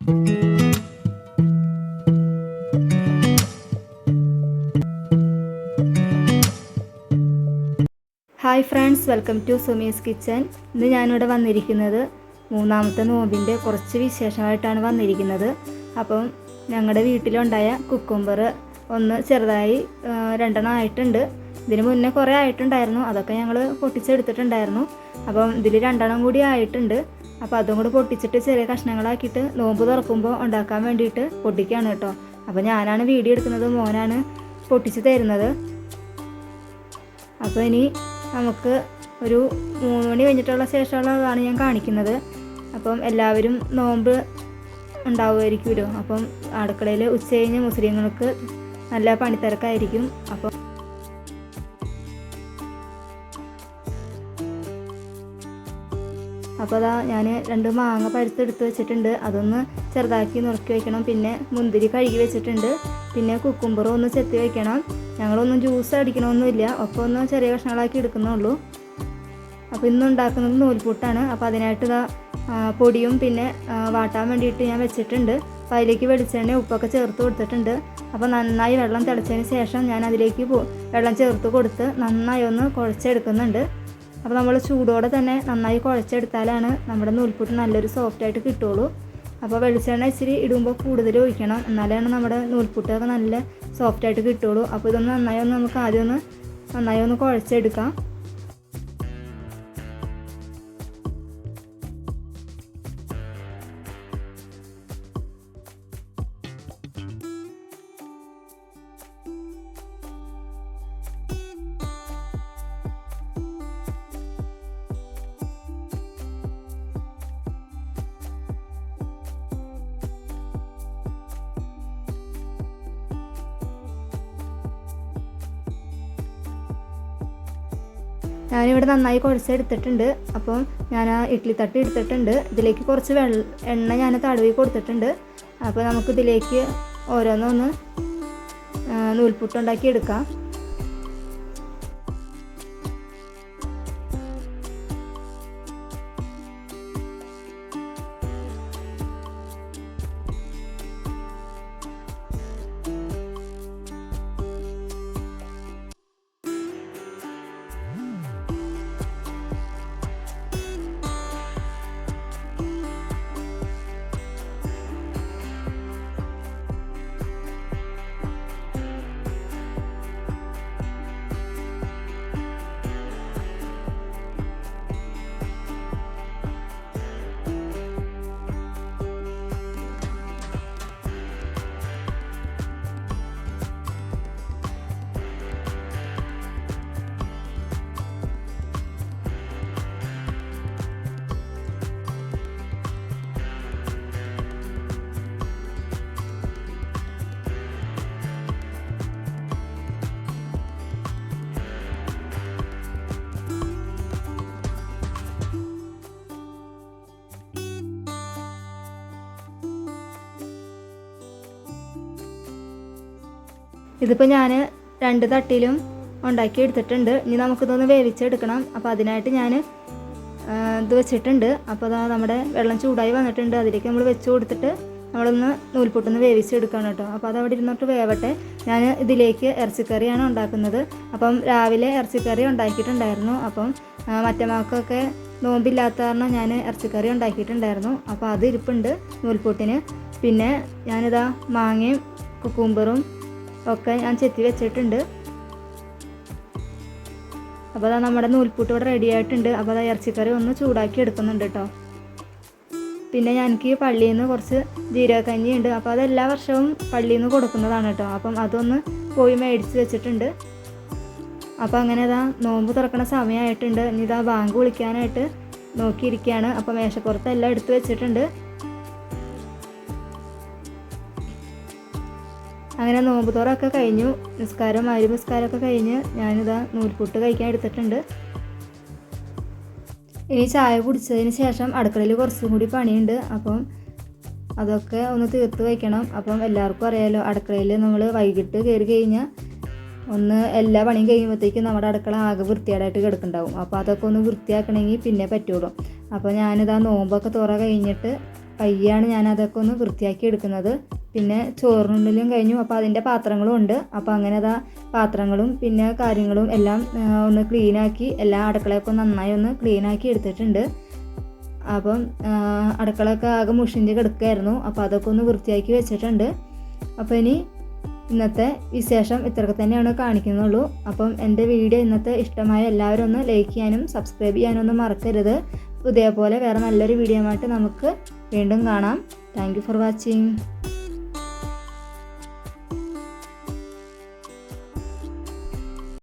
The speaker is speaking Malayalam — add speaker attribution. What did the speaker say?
Speaker 1: Hi friends, welcome to Sumi's kitchen. ഇന്ന് ഞാനിവിടെ വന്നിരിക്കുന്നത് മൂന്നാമത്തെ നോമ്പിൻ്റെ കുറച്ച് വിശേഷമായിട്ടാണ് വന്നിരിക്കുന്നത്. അപ്പം ഞങ്ങളുടെ വീട്ടിലുണ്ടായ കുക്കുംബർ ഒന്ന് ചെറുതായി രണ്ടെണ്ണം ആയിട്ടുണ്ട്. ഇതിന് മുന്നേ കുറേ ആയിട്ടുണ്ടായിരുന്നു, അതൊക്കെ ഞങ്ങൾ പൊട്ടിച്ചെടുത്തിട്ടുണ്ടായിരുന്നു. അപ്പം ഇതിൽ രണ്ടെണ്ണം കൂടി ആയിട്ടുണ്ട്. അപ്പോൾ അതും കൂടി പൊട്ടിച്ചിട്ട് ചെറിയ കഷ്ണങ്ങളാക്കിയിട്ട് നോമ്പ് തുറക്കുമ്പോൾ ഉണ്ടാക്കാൻ വേണ്ടിയിട്ട് പൊട്ടിക്കുകയാണ് കേട്ടോ. അപ്പോൾ ഞാനാണ് വീഡിയോ എടുക്കുന്നത്, മോനാണ് പൊട്ടിച്ച് തരുന്നത്. അപ്പോൾ ഇനി നമുക്ക് ഒരു 3 മണി കഴിഞ്ഞിട്ടുള്ള ശേഷമുള്ളതാണ് ഞാൻ കാണിക്കുന്നത്. അപ്പം എല്ലാവരും നോമ്പ് ഉണ്ടാവുമായിരിക്കുമല്ലോ. അപ്പം അടുക്കളയിൽ ഉച്ച കഴിഞ്ഞ് മുസ്ലിങ്ങൾക്ക് നല്ല പണിത്തിരക്കായിരിക്കും. അപ്പം അതാ ഞാൻ 2 മാങ്ങ പഴുത്തെടുത്ത് വെച്ചിട്ടുണ്ട്, അതൊന്ന് ചെറുതാക്കി നുറുക്കി വയ്ക്കണം. പിന്നെ മുന്തിരി കഴുകി വെച്ചിട്ടുണ്ട്. പിന്നെ കുക്കുംബറും ഒന്ന് ചെത്തി വയ്ക്കണം. ഞങ്ങളൊന്നും ജ്യൂസ് അടിക്കണമൊന്നുമില്ല, ഒപ്പം ഒന്ന് ചെറിയ കഷ്ണങ്ങളാക്കി എടുക്കുന്നുള്ളൂ. അപ്പോൾ ഇന്ന് ഉണ്ടാക്കുന്നത് നൂൽപുട്ടാണ്. അപ്പോൾ അതിനായിട്ട് പൊടിയും പിന്നെ വാട്ടാൻ വേണ്ടിയിട്ട് ഞാൻ വെച്ചിട്ടുണ്ട്. അപ്പോൾ അതിലേക്ക് വെളിച്ചെണ്ണ ഉപ്പൊക്കെ ചേർത്ത് കൊടുത്തിട്ടുണ്ട്. അപ്പോൾ നന്നായി വെള്ളം തിളച്ചതിന് ശേഷം ഞാൻ അതിലേക്ക് വെള്ളം ചേർത്ത് കൊടുത്ത് നന്നായി ഒന്ന് കുഴച്ചെടുക്കുന്നുണ്ട്. അപ്പോൾ നമ്മൾ ചൂടോടെ തന്നെ നന്നായി കുഴച്ചെടുത്താലാണ് നമ്മുടെ നൂൽപുട്ട് നല്ലൊരു സോഫ്റ്റായിട്ട് കിട്ടുള്ളൂ. അപ്പോൾ വെളിച്ചെണ്ണ ഇച്ചിരി ഇടുമ്പോൾ കൂടുതൽ ഒഴിക്കണം, എന്നാലാണ് നമ്മുടെ നൂൽപുട്ടൊക്കെ നല്ല സോഫ്റ്റായിട്ട് കിട്ടുള്ളൂ. അപ്പോൾ ഇതൊന്ന് നമുക്ക് ആദ്യം നന്നായി ഒന്ന് കുഴച്ചെടുക്കാം. ഞാനിവിടെ നന്നായി കുഴച്ചെടുത്തിട്ടുണ്ട്. അപ്പം ഞാൻ ഇഡ്ഡലി തട്ട് എടുത്തിട്ടുണ്ട്. ഇതിലേക്ക് കുറച്ച് എണ്ണ ഞാൻ തടവി കൊടുത്തിട്ടുണ്ട്. അപ്പോൾ നമുക്കിതിലേക്ക് ഓരോന്നൊന്ന് നൂൽപുട്ടുണ്ടാക്കി എടുക്കാം. ഇതിപ്പോൾ ഞാൻ 2 തട്ടിലും ഉണ്ടാക്കി എടുത്തിട്ടുണ്ട്. ഇനി നമുക്കിതൊന്ന് വേവിച്ചെടുക്കണം. അപ്പോൾ അതിനായിട്ട് ഞാൻ ഇത് വെച്ചിട്ടുണ്ട്. അപ്പോൾ നമ്മുടെ വെള്ളം ചൂടായി വന്നിട്ടുണ്ട്. അതിലേക്ക് നമ്മൾ വെച്ച് കൊടുത്തിട്ട് നമ്മളൊന്ന് നൂൽപുട്ടൊന്ന് വേവിച്ചെടുക്കണം കേട്ടോ. അപ്പോൾ അതവിടെ ഇരുന്നിട്ട് വേവട്ടെ. ഞാൻ ഇതിലേക്ക് ഇറച്ചിക്കറിയാണ് ഉണ്ടാക്കുന്നത്. അപ്പം രാവിലെ ഇറച്ചിക്കറി ഉണ്ടാക്കിയിട്ടുണ്ടായിരുന്നു. അപ്പം മറ്റമാക്കൊക്കെ നോമ്പില്ലാത്ത കാരണം ഞാൻ ഇറച്ചിക്കറി ഉണ്ടാക്കിയിട്ടുണ്ടായിരുന്നു. അപ്പോൾ അത് ഇരിപ്പുണ്ട് നൂൽപുട്ടിന്. പിന്നെ ഞാനിതാ മാങ്ങയും കുക്കുംബറും ഒക്കെ ഞാൻ ചെത്തി വെച്ചിട്ടുണ്ട്. അപ്പോൾ അതാ നമ്മുടെ നൂൽപുട്ട് ഇവിടെ റെഡി ആയിട്ടുണ്ട്. അപ്പോൾ അതാ ഇറച്ചിക്കറി ഒന്ന് ചൂടാക്കി എടുക്കുന്നുണ്ട് കേട്ടോ. പിന്നെ എനിക്ക് പള്ളിയിൽ നിന്ന് കുറച്ച് ജീരകക്കഞ്ഞി ഉണ്ട്. അപ്പോൾ അത് എല്ലാ വർഷവും പള്ളിയിൽ നിന്ന് കൊടുക്കുന്നതാണ് കേട്ടോ. അപ്പം അതൊന്ന് പോയി മേടിച്ച് വെച്ചിട്ടുണ്ട്. അപ്പോൾ അങ്ങനെ ഇതാ നോമ്പ് തുറക്കണ സമയമായിട്ടുണ്ട്. ഇനി ഇതാ ബാങ്ക് വിളിക്കാനായിട്ട് നോക്കിയിരിക്കുകയാണ്. അപ്പോൾ മേശപ്പുറത്ത് എല്ലാം എടുത്ത് വെച്ചിട്ടുണ്ട്. അങ്ങനെ നോമ്പ് തുറയൊക്കെ കഴിഞ്ഞു. നിസ്കാരമൊക്കെ കഴിഞ്ഞ് ഞാനിതാ നൂൽപുട്ട് കഴിക്കാൻ എടുത്തിട്ടുണ്ട്. ഇനി ചായ കുടിച്ചതിന് ശേഷം അടുക്കളയിൽ കുറച്ചും കൂടി പണിയുണ്ട്. അപ്പം അതൊക്കെ ഒന്ന് തീർത്ത് വയ്ക്കണം. അപ്പം എല്ലാവർക്കും അറിയാമല്ലോ, അടുക്കളയിൽ നമ്മൾ വൈകിട്ട് കയറി കഴിഞ്ഞാൽ എല്ലാ പണിയും കഴിയുമ്പോഴത്തേക്കും നമ്മുടെ അടുക്കള ആകെ വൃത്തികേടായിട്ട് കിടക്കുന്നുണ്ടാവും. അപ്പോൾ അതൊക്കെ ഒന്ന് വൃത്തിയാക്കണമെങ്കിൽ പിന്നെ പറ്റുള്ളൂ. അപ്പോൾ ഞാനിതാ നോമ്പൊക്കെ തുറ കഴിഞ്ഞിട്ട് പയ്യാണ് ഞാൻ അതൊക്കെ ഒന്ന് വൃത്തിയാക്കി എടുക്കുന്നത്. പിന്നെ ചോറിനുള്ളിലും കഴിഞ്ഞു. അപ്പോൾ അതിൻ്റെ പാത്രങ്ങളും ഉണ്ട്. അപ്പോൾ അങ്ങനെ അതാ പാത്രങ്ങളും പിന്നെ കാര്യങ്ങളും എല്ലാം ഒന്ന് ക്ലീനാക്കി എല്ലാ അടുക്കളയൊക്കെ നന്നായി ഒന്ന് ക്ലീനാക്കി എടുത്തിട്ടുണ്ട്. അപ്പം അടുക്കളയൊക്കെ ആകെ മുഷിഞ്ഞ് കിടക്കുകയായിരുന്നു. അപ്പോൾ അതൊക്കെ ഒന്ന് വൃത്തിയാക്കി വെച്ചിട്ടുണ്ട്. അപ്പോൾ ഇനി ഇന്നത്തെ വിശേഷം ഇത്രയൊക്കെ തന്നെയാണ് കാണിക്കുന്നുള്ളൂ. അപ്പം എൻ്റെ വീഡിയോ ഇന്നത്തെ ഇഷ്ടമായ എല്ലാവരും ഒന്ന് ലൈക്ക് ചെയ്യാനും സബ്സ്ക്രൈബ് ചെയ്യാനും ഒന്നും മറക്കരുത്. ഇതേപോലെ വേറെ നല്ലൊരു വീഡിയോ ആയിട്ട് നമുക്ക് വീണ്ടും കാണാം. Thank you for watching.